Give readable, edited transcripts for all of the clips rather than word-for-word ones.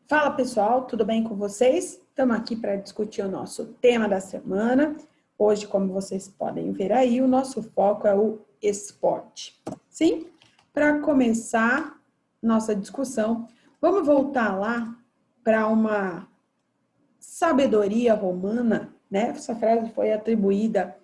Fala pessoal, tudo bem com vocês? Estamos aqui para discutir o nosso tema da semana. Hoje, como vocês podem ver aí, o nosso foco é o esporte. Sim? Para começar nossa discussão, vamos voltar lá para uma sabedoria romana, né? Essa frase foi atribuída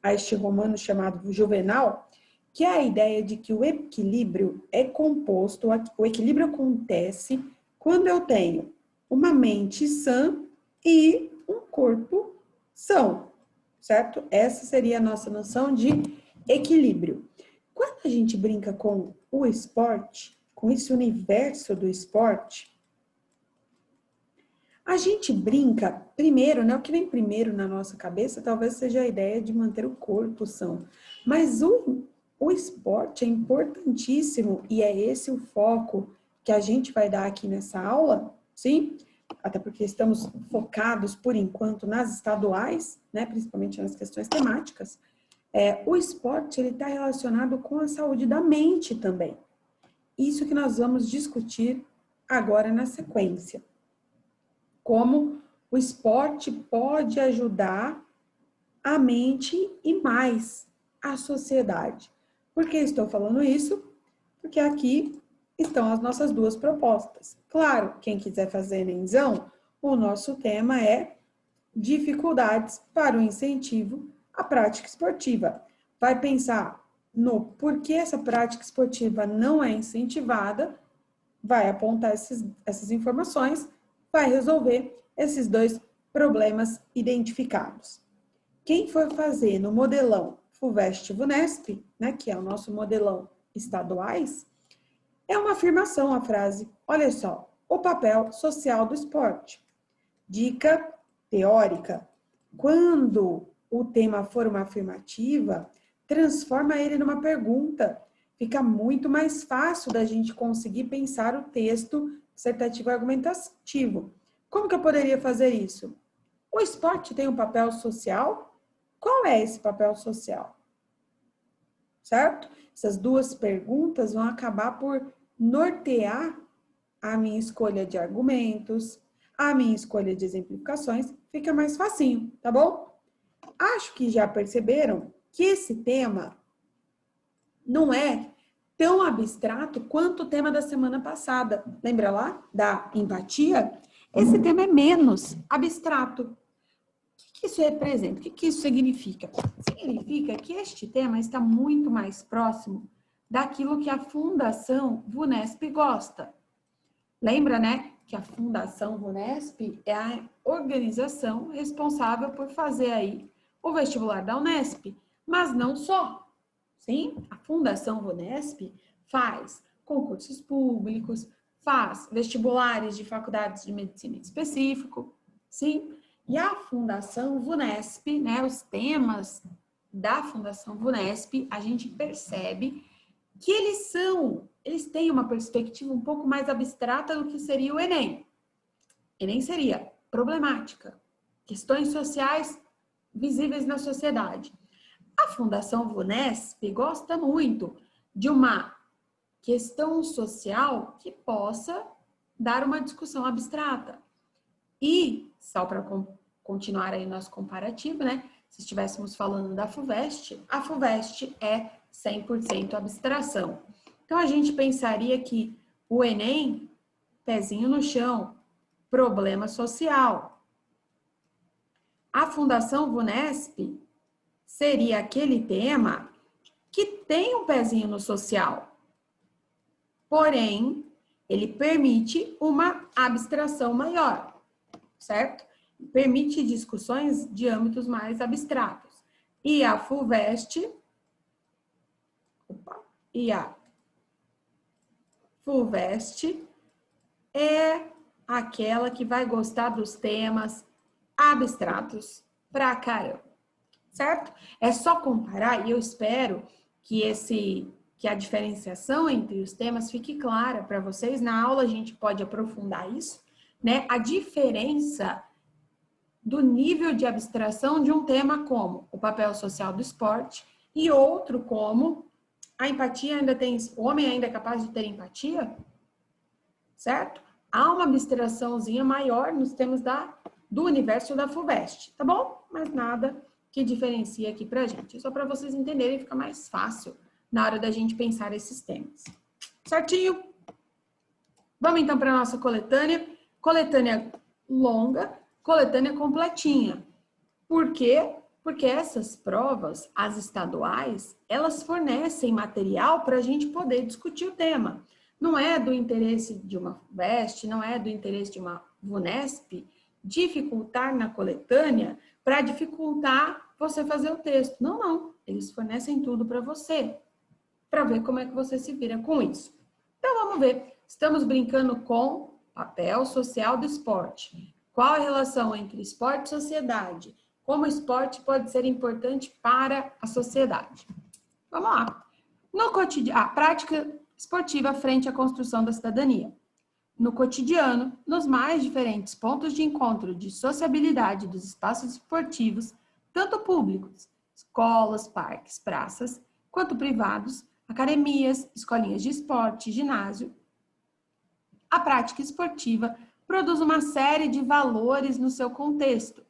a este romano chamado Juvenal, que é a ideia de que o equilíbrio é composto, o equilíbrio acontece quando eu tenho uma mente sã e um corpo são, certo? Essa seria a nossa noção de equilíbrio. Quando a gente brinca com o esporte, com esse universo do esporte, a gente brinca, primeiro, né? O que vem primeiro na nossa cabeça talvez seja a ideia de manter o corpo são. Mas o esporte é importantíssimo e é esse o foco que a gente vai dar aqui nessa aula, sim? Até porque estamos focados, por enquanto, nas estaduais, né? Principalmente nas questões temáticas. O esporte, ele está relacionado com a saúde da mente também. Isso que nós vamos discutir agora na sequência. Como o esporte pode ajudar a mente e mais a sociedade. Por que estou falando isso? Porque aqui estão as nossas duas propostas. Claro, quem quiser fazer Enemzão, o nosso tema é dificuldades para o incentivo à prática esportiva. Vai pensar no porquê essa prática esportiva não é incentivada, vai apontar essas informações, vai resolver esses dois problemas identificados. Quem for fazer no modelão FUVEST-VUNESP, né, que é o nosso modelão estaduais, é uma afirmação a frase. Olha só, o papel social do esporte. Dica teórica. Quando o tema for uma afirmativa, transforma ele numa pergunta. Fica muito mais fácil da gente conseguir pensar o texto dissertativo argumentativo. Como que eu poderia fazer isso? O esporte tem um papel social? Qual é esse papel social? Certo? Essas duas perguntas vão acabar por nortear a minha escolha de argumentos, a minha escolha de exemplificações, fica mais facinho, tá bom? Acho que já perceberam que esse tema não é tão abstrato quanto o tema da semana passada. Lembra lá da empatia? Esse tema é menos abstrato. O que isso representa? O que isso significa? Significa que este tema está muito mais próximo daquilo que a Fundação VUNESP gosta. Lembra, né, que a Fundação VUNESP é a organização responsável por fazer aí o vestibular da Unesp, mas não só. Sim, a Fundação VUNESP faz concursos públicos, faz vestibulares de faculdades de medicina em específico, sim? E a Fundação VUNESP, né, os temas da Fundação VUNESP, a gente percebe que eles têm uma perspectiva um pouco mais abstrata do que seria o Enem. Enem seria problemática, questões sociais visíveis na sociedade. A Fundação VUNESP gosta muito de uma questão social que possa dar uma discussão abstrata. E, só para continuar aí nosso comparativo, né? Se estivéssemos falando da FUVEST, a FUVEST é 100% abstração. Então, a gente pensaria que o Enem, pezinho no chão, problema social. A Fundação VUNESP seria aquele tema que tem um pezinho no social. Porém, ele permite uma abstração maior, certo? Permite discussões de âmbitos mais abstratos. E a FUVEST é aquela que vai gostar dos temas abstratos pra caramba, certo? É só comparar e eu espero que a diferenciação entre os temas fique clara para vocês. Na aula a gente pode aprofundar isso, né? A diferença do nível de abstração de um tema como o papel social do esporte e outro como a empatia ainda tem, o homem ainda é capaz de ter empatia, certo? há uma abstraçãozinha maior nos termos do universo da FUVEST, tá bom? Mas nada que diferencia aqui pra gente. É só para vocês entenderem, fica mais fácil na hora da gente pensar esses temas. Certinho? Vamos então para a nossa coletânea. Coletânea longa, coletânea completinha. Por quê? Porque essas provas, as estaduais, elas fornecem material para a gente poder discutir o tema. Não é do interesse de uma FUVEST, não é do interesse de uma VUNESP dificultar na coletânea para dificultar você fazer o texto. Não, não. Eles fornecem tudo para você, para ver como é que você se vira com isso. Então, vamos ver. Estamos brincando com papel social do esporte. Qual a relação entre esporte e sociedade? Como o esporte pode ser importante para a sociedade? Vamos lá. No cotidiano, a prática esportiva frente à construção da cidadania. No cotidiano, nos mais diferentes pontos de encontro de sociabilidade dos espaços esportivos, tanto públicos, escolas, parques, praças, quanto privados, academias, escolinhas de esporte, ginásio, a prática esportiva produz uma série de valores no seu contexto.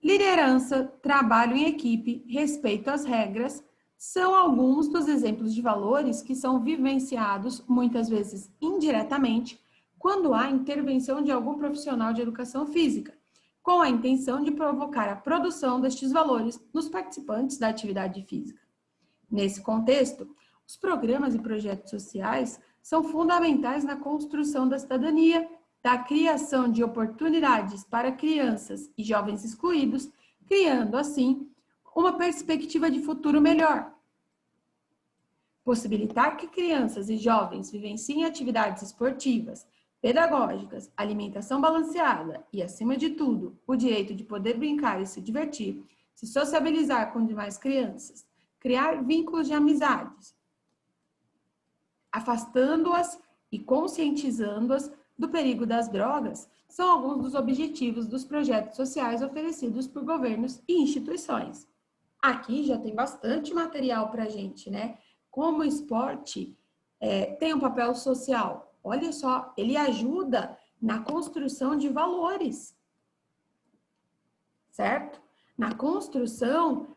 Liderança, trabalho em equipe, respeito às regras, são alguns dos exemplos de valores que são vivenciados, muitas vezes indiretamente, quando há intervenção de algum profissional de educação física, com a intenção de provocar a produção destes valores nos participantes da atividade física. Nesse contexto, os programas e projetos sociais são fundamentais na construção da cidadania, da criação de oportunidades para crianças e jovens excluídos, criando, assim, uma perspectiva de futuro melhor. Possibilitar que crianças e jovens vivenciem atividades esportivas, pedagógicas, alimentação balanceada e, acima de tudo, o direito de poder brincar e se divertir, se sociabilizar com demais crianças, criar vínculos de amizades, afastando-as e conscientizando-as do perigo das drogas, são alguns dos objetivos dos projetos sociais oferecidos por governos e instituições. Aqui já tem bastante material para a gente, né? Como o esporte tem um papel social. Olha só, ele ajuda na construção de valores, certo? Na construção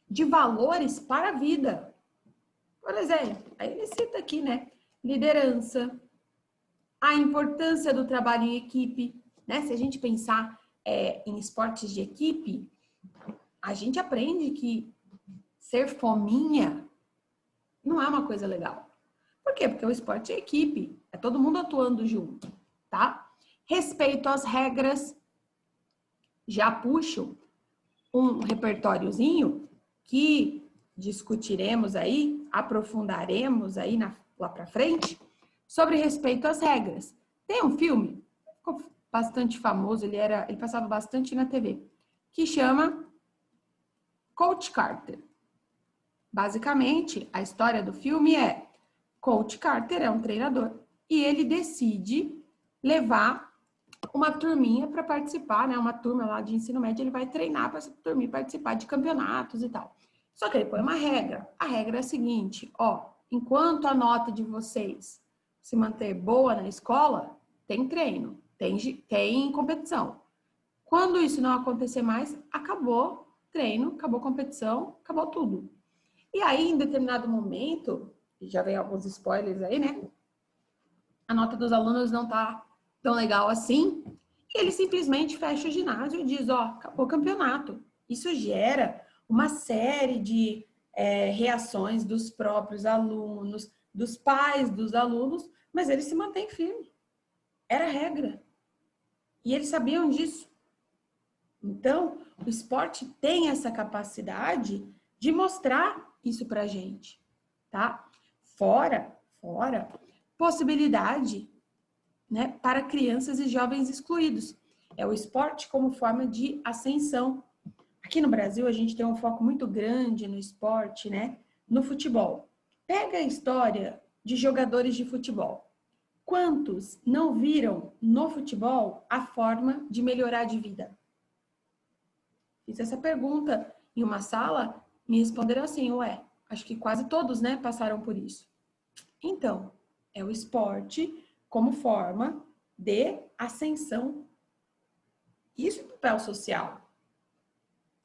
de valores para a vida. Por exemplo, aí ele cita aqui, né? Liderança, a importância do trabalho em equipe, né? Se a gente pensar em esportes de equipe, a gente aprende que ser fominha não é uma coisa legal. Por quê? Porque o esporte é equipe, é todo mundo atuando junto, tá? Respeito às regras, já puxo um repertóriozinho que discutiremos aí, aprofundaremos aí lá para frente, sobre respeito às regras. Tem um filme, ficou bastante famoso, ele passava bastante na TV, que chama Coach Carter. Basicamente, a história do filme é: Coach Carter é um treinador e ele decide levar uma turminha para participar, né? Uma turma lá de ensino médio, ele vai treinar para essa turminha participar de campeonatos e tal. Só que ele põe uma regra. A regra é a seguinte, ó, enquanto a nota de vocês se manter boa na escola, tem treino, tem competição. Quando isso não acontecer mais, acabou treino, acabou competição, acabou tudo. E aí, em determinado momento, já vem alguns spoilers aí, né? A nota dos alunos não tá tão legal assim, e ele simplesmente fecha o ginásio e diz, ó, acabou o campeonato. Isso gera uma série de reações dos próprios alunos, dos pais dos alunos, mas ele se mantém firme. Era a regra. E eles sabiam disso. Então, o esporte tem essa capacidade de mostrar isso pra gente, tá? Fora, possibilidade, né, para crianças e jovens excluídos. É o esporte como forma de ascensão. Aqui no Brasil, a gente tem um foco muito grande no esporte, né? No futebol. Pega a história de jogadores de futebol. Quantos não viram no futebol a forma de melhorar de vida? Fiz essa pergunta em uma sala, me responderam assim, acho que quase todos, né, passaram por isso. Então, é o esporte como forma de ascensão. Isso é papel social,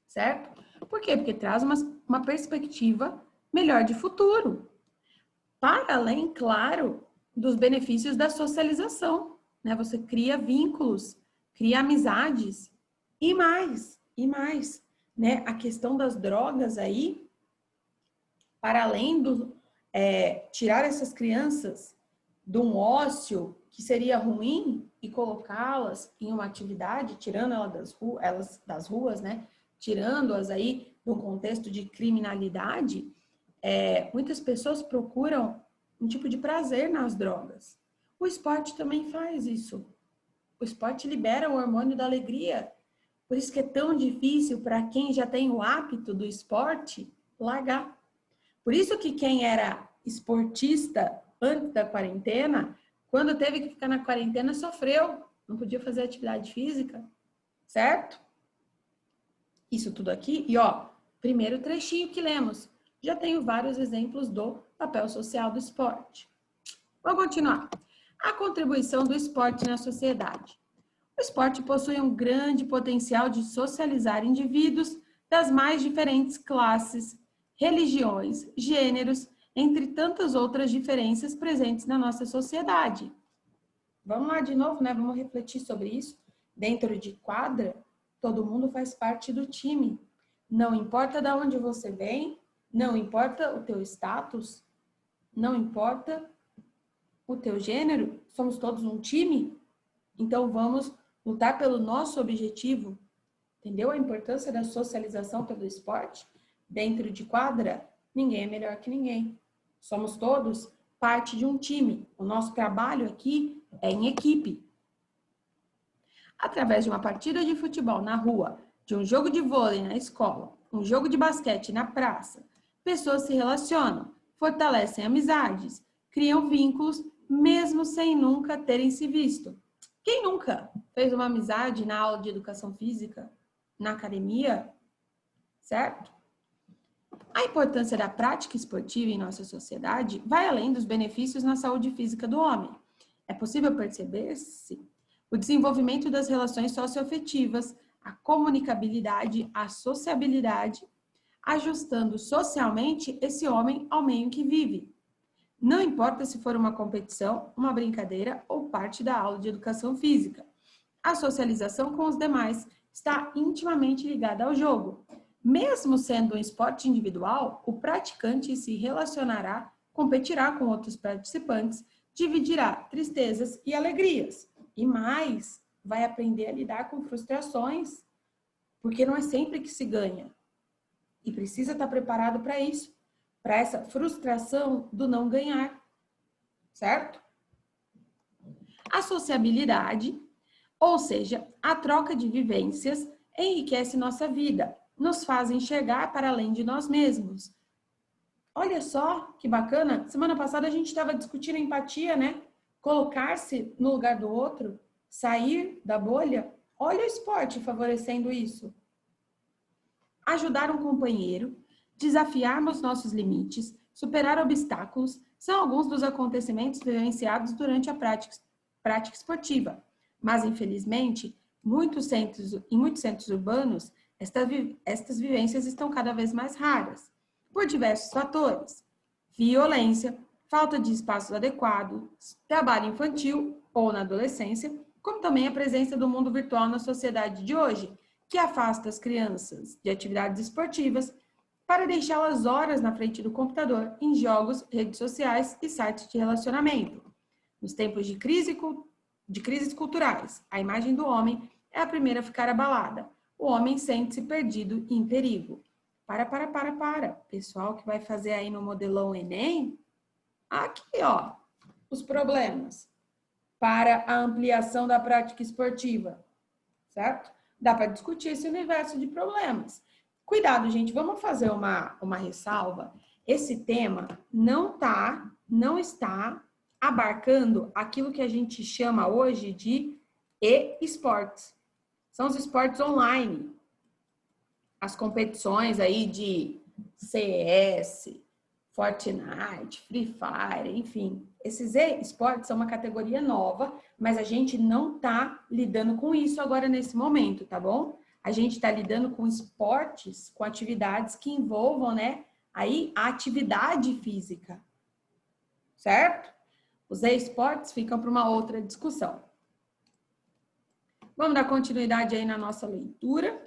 certo? Por quê? Porque traz uma perspectiva melhor de futuro. Para além, claro, dos benefícios da socialização, né? Você cria vínculos, cria amizades e mais, né? A questão das drogas aí, para além do tirar essas crianças de um ócio que seria ruim e colocá-las em uma atividade, tirando elas das ruas, né? Tirando-as aí de um contexto de criminalidade, muitas pessoas procuram um tipo de prazer nas drogas. O esporte também faz isso. O esporte libera o hormônio da alegria. Por isso que é tão difícil para quem já tem o hábito do esporte largar. Por isso que quem era esportista antes da quarentena, quando teve que ficar na quarentena, sofreu. Não podia fazer atividade física, certo? Isso tudo aqui. E ó, primeiro trechinho que lemos. Já tenho vários exemplos do papel social do esporte. Vamos continuar. A contribuição do esporte na sociedade. O esporte possui um grande potencial de socializar indivíduos das mais diferentes classes, religiões, gêneros, entre tantas outras diferenças presentes na nossa sociedade. Vamos lá de novo, né? Vamos refletir sobre isso. Dentro de quadra, todo mundo faz parte do time. Não importa de onde você vem, não importa o teu status, não importa o teu gênero, somos todos um time. Então vamos lutar pelo nosso objetivo. Entendeu a importância da socialização pelo esporte? Dentro de quadra, ninguém é melhor que ninguém. Somos todos parte de um time. O nosso trabalho aqui é em equipe. Através de uma partida de futebol na rua, de um jogo de vôlei na escola, um jogo de basquete na praça, pessoas se relacionam, fortalecem amizades, criam vínculos, mesmo sem nunca terem se visto. Quem nunca fez uma amizade na aula de educação física, na academia, certo? A importância da prática esportiva em nossa sociedade vai além dos benefícios na saúde física do homem. É possível perceber-se o desenvolvimento das relações socioafetivas, a comunicabilidade, a sociabilidade, ajustando socialmente esse homem ao meio em que vive. Não importa se for uma competição, uma brincadeira ou parte da aula de educação física. A socialização com os demais está intimamente ligada ao jogo. Mesmo sendo um esporte individual, o praticante se relacionará, competirá com outros participantes, dividirá tristezas e alegrias. E mais, vai aprender a lidar com frustrações, porque não é sempre que se ganha. E precisa estar preparado para isso, para essa frustração do não ganhar, certo? A sociabilidade, ou seja, a troca de vivências, enriquece nossa vida, nos faz enxergar para além de nós mesmos. Olha só que bacana, semana passada a gente estava discutindo empatia, né? Colocar-se no lugar do outro, sair da bolha. Olha o esporte favorecendo isso. Ajudar um companheiro, desafiarmos nossos limites, superar obstáculos, são alguns dos acontecimentos vivenciados durante a prática esportiva. Mas, infelizmente, em muitos centros urbanos, estas vivências estão cada vez mais raras, por diversos fatores: violência, falta de espaços adequados, trabalho infantil ou na adolescência, como também a presença do mundo virtual na sociedade de hoje, que afasta as crianças de atividades esportivas para deixá-las horas na frente do computador, em jogos, redes sociais e sites de relacionamento. Nos tempos de crises culturais, a imagem do homem é a primeira a ficar abalada. O homem sente-se perdido e em perigo. Para. Pessoal que vai fazer aí no modelão Enem, aqui, ó, os problemas para a ampliação da prática esportiva, certo? Dá para discutir esse universo de problemas. Cuidado, gente, vamos fazer uma ressalva. Esse tema não está abarcando aquilo que a gente chama hoje de e-esportes. São os esportes online. As competições aí de CS, Fortnite, Free Fire, enfim. Esses esportes são uma categoria nova, mas a gente não está lidando com isso agora nesse momento, tá bom? A gente está lidando com esportes, com atividades que envolvam, né, aí a atividade física, certo? Os esportes ficam para uma outra discussão. Vamos dar continuidade aí na nossa leitura.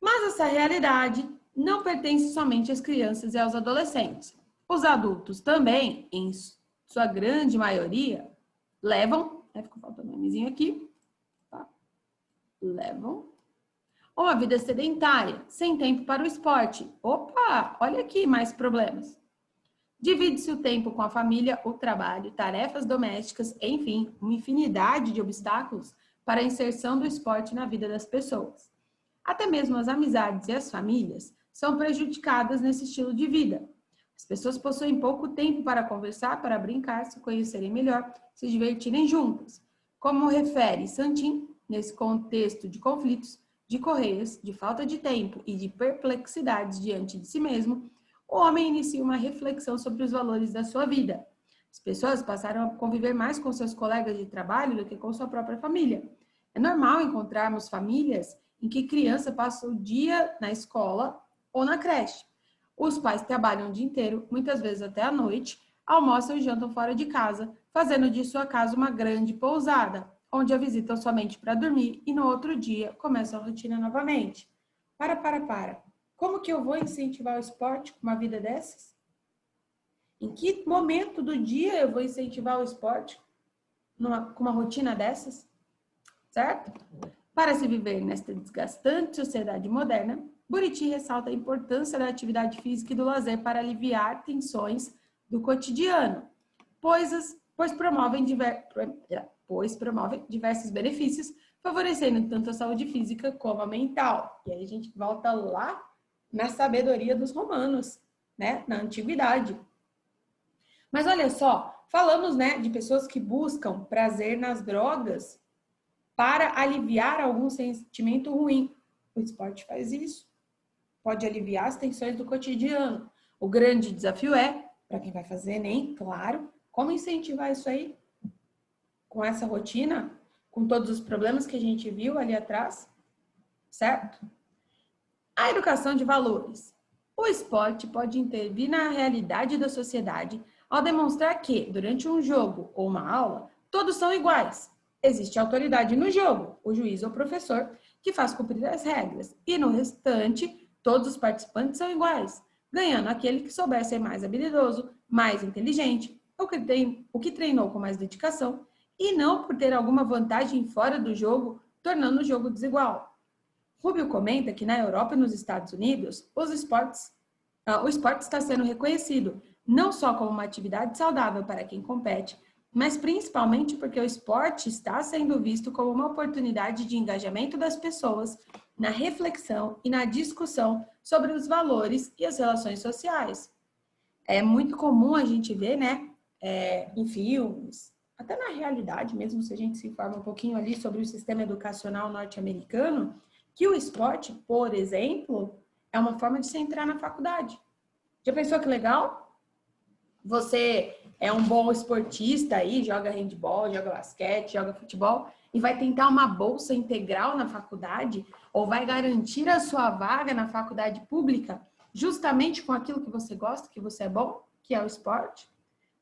Mas essa realidade não pertence somente às crianças e aos adolescentes. Os adultos também, em sua grande maioria, levam, ficou faltando um nomezinho aqui, tá? Levam uma vida sedentária, sem tempo para o esporte. Opa, olha aqui mais problemas. Divide-se o tempo com a família, o trabalho, tarefas domésticas, enfim, uma infinidade de obstáculos para a inserção do esporte na vida das pessoas. Até mesmo as amizades e as famílias são prejudicadas nesse estilo de vida. As pessoas possuem pouco tempo para conversar, para brincar, se conhecerem melhor, se divertirem juntas. Como refere Santin, nesse contexto de conflitos, de correias, de falta de tempo e de perplexidades diante de si mesmo, o homem inicia uma reflexão sobre os valores da sua vida. As pessoas passaram a conviver mais com seus colegas de trabalho do que com sua própria família. É normal encontrarmos famílias em que criança passa o dia na escola ou na creche. Os pais trabalham o dia inteiro, muitas vezes até a noite, almoçam e jantam fora de casa, fazendo de sua casa uma grande pousada, onde a visitam somente para dormir e no outro dia começam a rotina novamente. Para. Como que eu vou incentivar o esporte com uma vida dessas? Em que momento do dia eu vou incentivar o esporte com uma rotina dessas? Certo? Para se viver nesta desgastante sociedade moderna, Buriti ressalta a importância da atividade física e do lazer para aliviar tensões do cotidiano, pois promovem diversos benefícios, favorecendo tanto a saúde física como a mental. E aí a gente volta lá na sabedoria dos romanos, né, na antiguidade. Mas olha só, falamos, né, de pessoas que buscam prazer nas drogas para aliviar algum sentimento ruim. O esporte faz isso. Pode aliviar as tensões do cotidiano. O grande desafio é, para quem vai fazer Enem, claro, como incentivar isso aí? Com essa rotina, com todos os problemas que a gente viu ali atrás, certo? A educação de valores. O esporte pode intervir na realidade da sociedade ao demonstrar que, durante um jogo ou uma aula, todos são iguais. Existe autoridade no jogo, o juiz ou o professor, que faz cumprir as regras. E no restante, todos os participantes são iguais, ganhando aquele que souber ser mais habilidoso, mais inteligente, o que treinou com mais dedicação, e não por ter alguma vantagem fora do jogo, tornando o jogo desigual. Rubio comenta que na Europa e nos Estados Unidos, o esporte está sendo reconhecido não só como uma atividade saudável para quem compete, mas principalmente porque o esporte está sendo visto como uma oportunidade de engajamento das pessoas na reflexão e na discussão sobre os valores e as relações sociais. É muito comum a gente ver, né, em filmes, até na realidade, mesmo se a gente se informa um pouquinho ali sobre o sistema educacional norte-americano, que o esporte, por exemplo, é uma forma de você entrar na faculdade. Já pensou que legal? Você é um bom esportista aí, joga handebol, joga basquete, joga futebol e vai tentar uma bolsa integral na faculdade ou vai garantir a sua vaga na faculdade pública justamente com aquilo que você gosta, que você é bom, que é o esporte.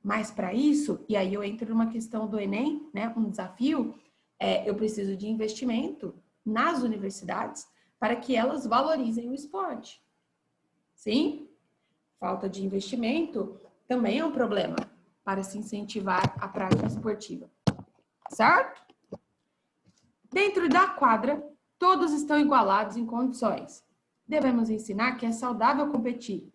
Mas para isso, e aí eu entro numa questão do Enem, né, um desafio, eu preciso de investimento nas universidades para que elas valorizem o esporte. Sim? Falta de investimento também é um problema para se incentivar a prática esportiva. Certo? Dentro da quadra, todos estão igualados em condições. Devemos ensinar que é saudável competir,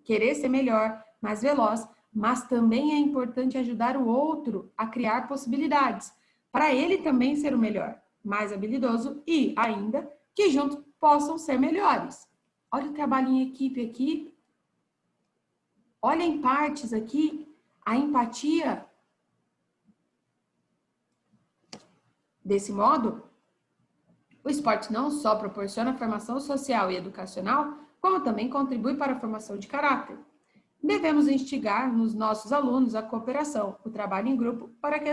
querer ser melhor, mais veloz, mas também é importante ajudar o outro a criar possibilidades, para ele também ser o melhor, mais habilidoso e, ainda, que juntos possam ser melhores. Olha o trabalho em equipe aqui. Olha em partes aqui, a empatia. Desse modo, o esporte não só proporciona formação social e educacional, como também contribui para a formação de caráter. devemos instigar nos nossos alunos a cooperação, o trabalho em grupo, para que,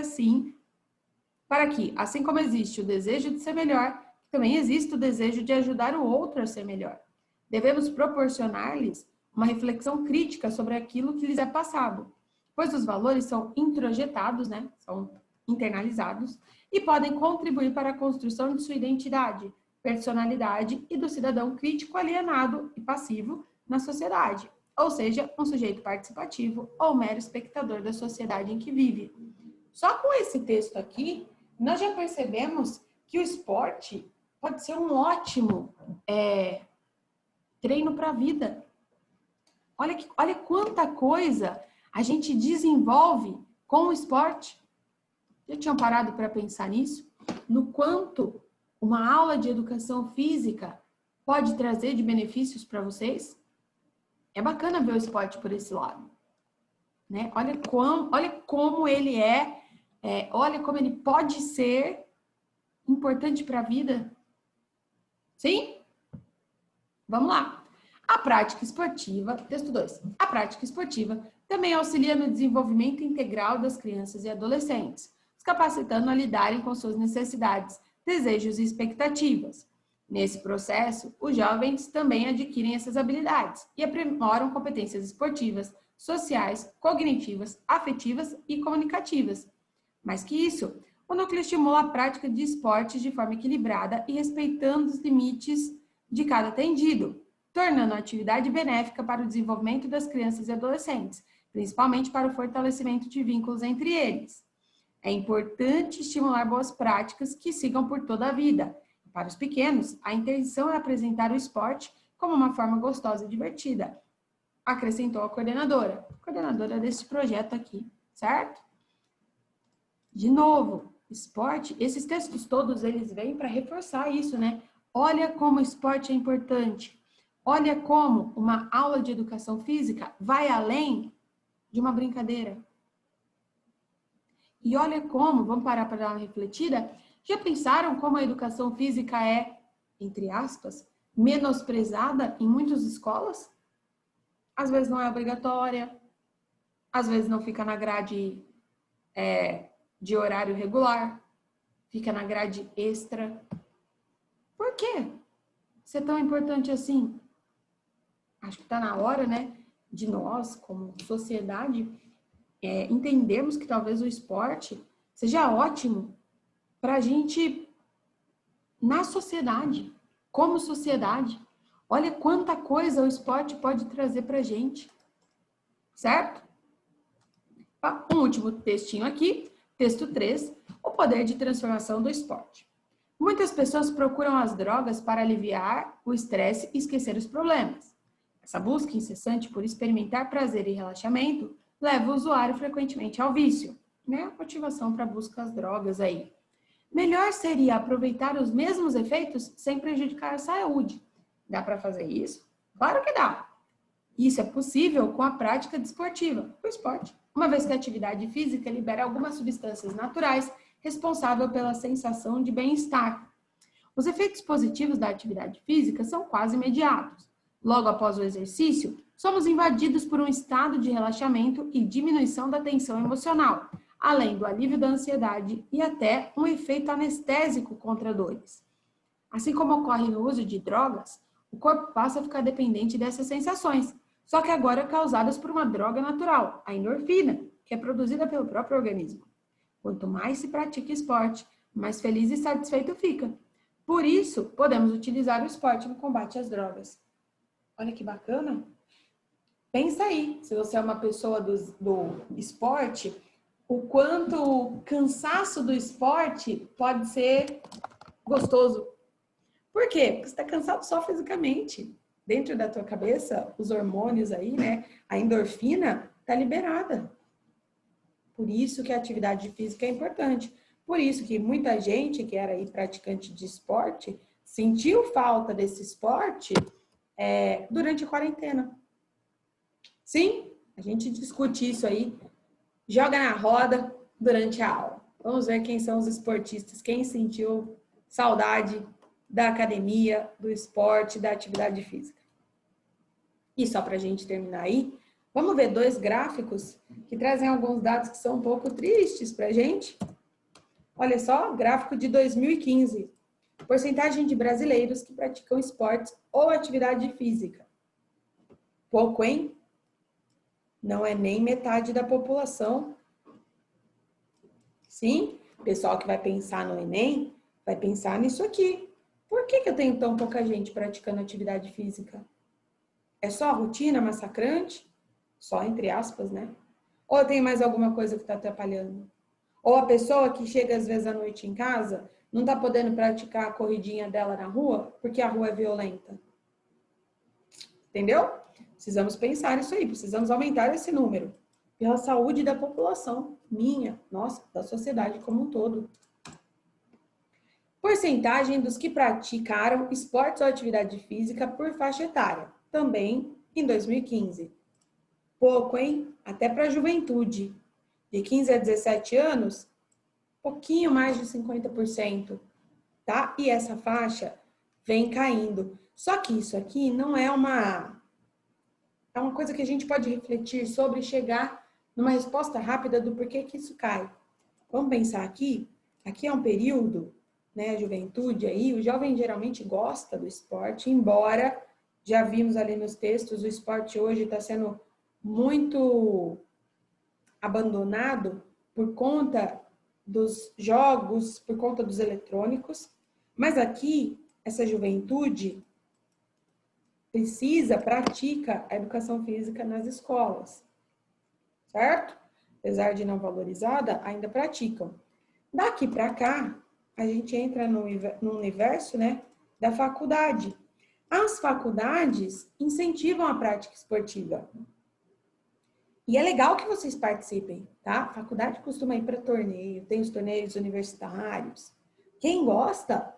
assim como existe o desejo de ser melhor, também existe o desejo de ajudar o outro a ser melhor. Devemos proporcionar-lhes uma reflexão crítica sobre aquilo que lhes é passado, pois os valores são introjetados, né? São internalizados, e podem contribuir para a construção de sua identidade, personalidade e do cidadão crítico alienado e passivo na sociedade, ou seja, um sujeito participativo ou mero espectador da sociedade em que vive. Só com esse texto aqui, nós já percebemos que o esporte pode ser um ótimo treino para a vida. Olha quanta coisa a gente desenvolve com o esporte. Já tinham parado para pensar nisso? No quanto uma aula de educação física pode trazer de benefícios para vocês? É bacana ver o esporte por esse lado, né? Olha como ele olha como ele pode ser importante para a vida. Sim? Vamos lá. A prática esportiva, texto 2. A prática esportiva também auxilia no desenvolvimento integral das crianças e adolescentes, os capacitando a lidarem com suas necessidades, desejos e expectativas. Nesse processo, os jovens também adquirem essas habilidades e aprimoram competências esportivas, sociais, cognitivas, afetivas e comunicativas. Mais que isso, o núcleo estimula a prática de esportes de forma equilibrada e respeitando os limites de cada atendido, tornando a atividade benéfica para o desenvolvimento das crianças e adolescentes, principalmente para o fortalecimento de vínculos entre eles. É importante estimular boas práticas que sigam por toda a vida. Para os pequenos, a intenção é apresentar o esporte como uma forma gostosa e divertida, acrescentou a coordenadora desse projeto aqui, certo? De novo, esporte, esses textos todos, eles vêm para reforçar isso, né? Olha como o esporte é importante. Olha como uma aula de educação física vai além de uma brincadeira. E olha como, vamos parar para dar uma refletida, já pensaram como a educação física é, entre aspas, menosprezada em muitas escolas? Às vezes não é obrigatória, às vezes não fica na grade de horário regular, fica na grade extra. Por quê? Isso é tão importante assim? Acho que está na hora, né, de nós, como sociedade, entendermos que talvez o esporte seja ótimo para a gente, na sociedade, como sociedade. Olha quanta coisa o esporte pode trazer para a gente, certo? Um último textinho aqui, texto 3, o poder de transformação do esporte. Muitas pessoas procuram as drogas para aliviar o estresse e esquecer os problemas. Essa busca incessante por experimentar prazer e relaxamento leva o usuário frequentemente ao vício, né? A motivação para buscar as drogas aí. Melhor seria aproveitar os mesmos efeitos sem prejudicar a saúde. Dá para fazer isso? Claro que dá. Isso é possível com a prática desportiva, o esporte, uma vez que a atividade física libera algumas substâncias naturais responsáveis pela sensação de bem-estar. Os efeitos positivos da atividade física são quase imediatos. Logo após o exercício, somos invadidos por um estado de relaxamento e diminuição da tensão emocional, além do alívio da ansiedade e até um efeito anestésico contra dores. Assim como ocorre no uso de drogas, o corpo passa a ficar dependente dessas sensações, só que agora causadas por uma droga natural, a endorfina, que é produzida pelo próprio organismo. Quanto mais se pratica esporte, mais feliz e satisfeito fica. Por isso, podemos utilizar o esporte no combate às drogas. Olha que bacana! Pensa aí, se você é uma pessoa do esporte, o quanto o cansaço do esporte pode ser gostoso. Por quê? Porque você está cansado só fisicamente. Dentro da tua cabeça, os hormônios aí, né? A endorfina está liberada. Por isso que a atividade física é importante. Por isso que muita gente que era aí praticante de esporte sentiu falta desse esporte durante a quarentena. Sim, a gente discute isso aí, joga na roda durante a aula. Vamos ver quem são os esportistas, quem sentiu saudade da academia, do esporte, da atividade física. E só para a gente terminar aí, Vamos ver dois gráficos que trazem alguns dados que são um pouco tristes para a gente. Olha só, gráfico de 2015. Porcentagem de brasileiros que praticam esportes ou atividade física. Pouco, hein? Não é nem metade da população. Sim, o pessoal que vai pensar no Enem vai pensar nisso aqui. Por que eu tenho tão pouca gente praticando atividade física? É só a rotina massacrante? Só entre aspas, né? Ou tem mais alguma coisa que está atrapalhando? Ou a pessoa que chega às vezes à noite em casa não está podendo praticar a corridinha dela na rua porque a rua é violenta. Entendeu? Precisamos pensar isso aí, precisamos aumentar esse número. Pela saúde da população, minha, nossa, da sociedade como um todo. Porcentagem dos que praticaram esportes ou atividade física por faixa etária, também em 2015. Pouco, hein? Até para a juventude. De 15 a 17 anos, pouquinho mais de 50%, tá? E essa faixa vem caindo. Só que isso aqui não é uma coisa que a gente pode refletir sobre e chegar numa resposta rápida do porquê que isso cai. Vamos pensar aqui é um período, né, a juventude aí, o jovem geralmente gosta do esporte, embora já vimos ali nos textos, o esporte hoje está sendo muito abandonado por conta dos jogos, por conta dos eletrônicos, mas aqui, essa juventude pratica a educação física nas escolas, certo? Apesar de não valorizada, ainda praticam. Daqui para cá, a gente entra no universo, né, da faculdade. As faculdades incentivam a prática esportiva. E é legal que vocês participem, tá? A faculdade costuma ir para torneio, tem os torneios universitários. Quem gosta,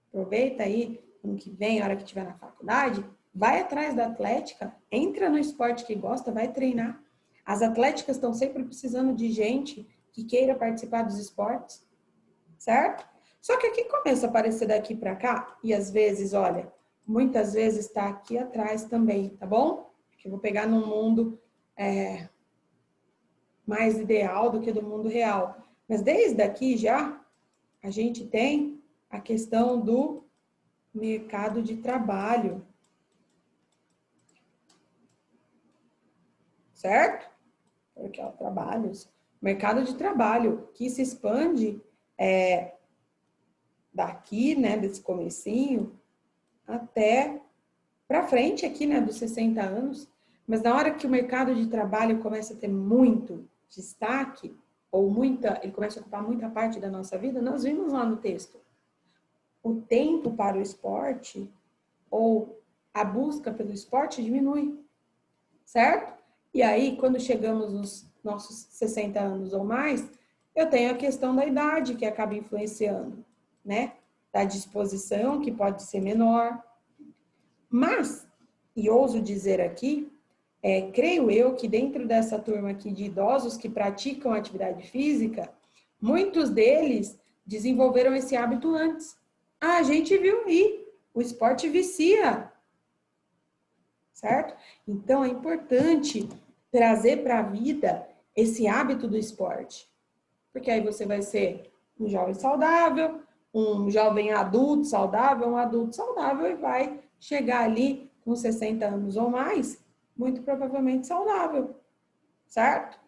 aproveita aí, ano que vem, a hora que estiver na faculdade, vai atrás da atlética, entra no esporte que gosta, vai treinar. As atléticas estão sempre precisando de gente que queira participar dos esportes, certo? Só que aqui começa a aparecer daqui para cá, e às vezes, olha, muitas vezes está aqui atrás também, tá bom? Que eu vou pegar num mundo mais ideal do que do mundo real. Mas desde aqui já, a gente tem a questão do mercado de trabalho. Certo? Porque é o trabalho. Mercado de trabalho que se expande daqui, né, desse comecinho, até para frente aqui, né, dos 60 anos. Mas na hora que o mercado de trabalho começa a ter muito destaque, ou ele começa a ocupar muita parte da nossa vida, nós vimos lá no texto. O tempo para o esporte, ou a busca pelo esporte diminui, certo? E aí, quando chegamos nos nossos 60 anos ou mais, eu tenho a questão da idade que acaba influenciando, né? Da disposição, que pode ser menor. Mas, e ouso dizer aqui, creio eu que dentro dessa turma aqui de idosos que praticam atividade física, muitos deles desenvolveram esse hábito antes. Ah, a gente viu aí, o esporte vicia, certo? Então, é importante trazer para a vida esse hábito do esporte. Porque aí você vai ser um jovem saudável, um jovem adulto saudável, um adulto saudável e vai chegar ali com 60 anos ou mais, muito provavelmente saudável, certo?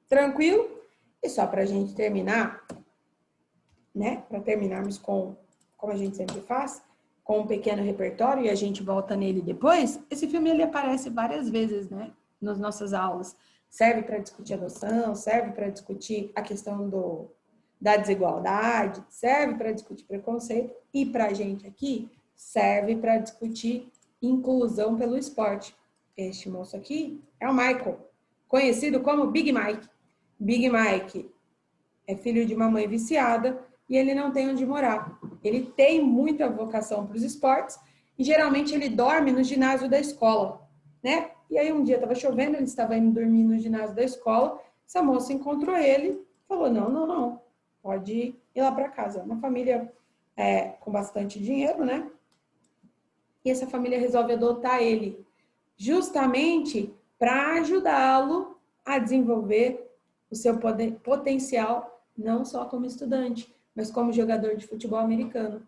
Tranquilo? E só para a gente terminar, né? Para terminarmos como a gente sempre faz, com um pequeno repertório e a gente volta nele depois, esse filme ele aparece várias vezes, né? Nas nossas aulas. Serve para discutir adoção, serve para discutir a questão da desigualdade, serve para discutir preconceito e para a gente aqui serve para discutir inclusão pelo esporte. Este moço aqui é o Michael, conhecido como Big Mike. Big Mike é filho de uma mãe viciada e ele não tem onde morar. Ele tem muita vocação para os esportes e geralmente ele dorme no ginásio da escola, né? E aí um dia estava chovendo, ele estava indo dormir no ginásio da escola, essa moça encontrou ele, falou, não, pode ir lá para casa. Uma família com bastante dinheiro, né? E essa família resolve adotar ele, justamente para ajudá-lo a desenvolver o seu potencial, não só como estudante, mas como jogador de futebol americano.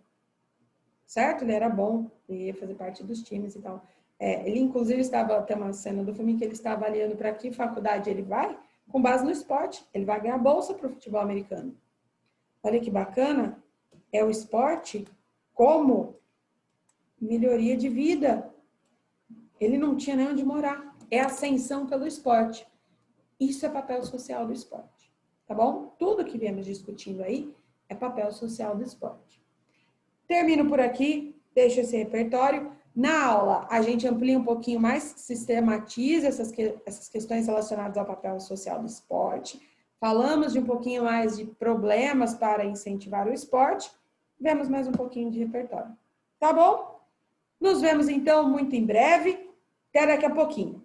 Certo? Ele era bom, ele ia fazer parte dos times e tal. Ele, inclusive, estava, até uma cena do filme que ele está avaliando para que faculdade ele vai, com base no esporte. Ele vai ganhar bolsa para o futebol americano. Olha que bacana, é o esporte como melhoria de vida. Ele não tinha nem onde morar. É ascensão pelo esporte. Isso é papel social do esporte, tá bom? Tudo que viemos discutindo aí é papel social do esporte. Termino por aqui, deixo esse repertório. Na aula, a gente amplia um pouquinho mais, sistematiza essas questões relacionadas ao papel social do esporte. Falamos de um pouquinho mais de problemas para incentivar o esporte. Vemos mais um pouquinho de repertório. Tá bom? Nos vemos, então, muito em breve. Até daqui a pouquinho.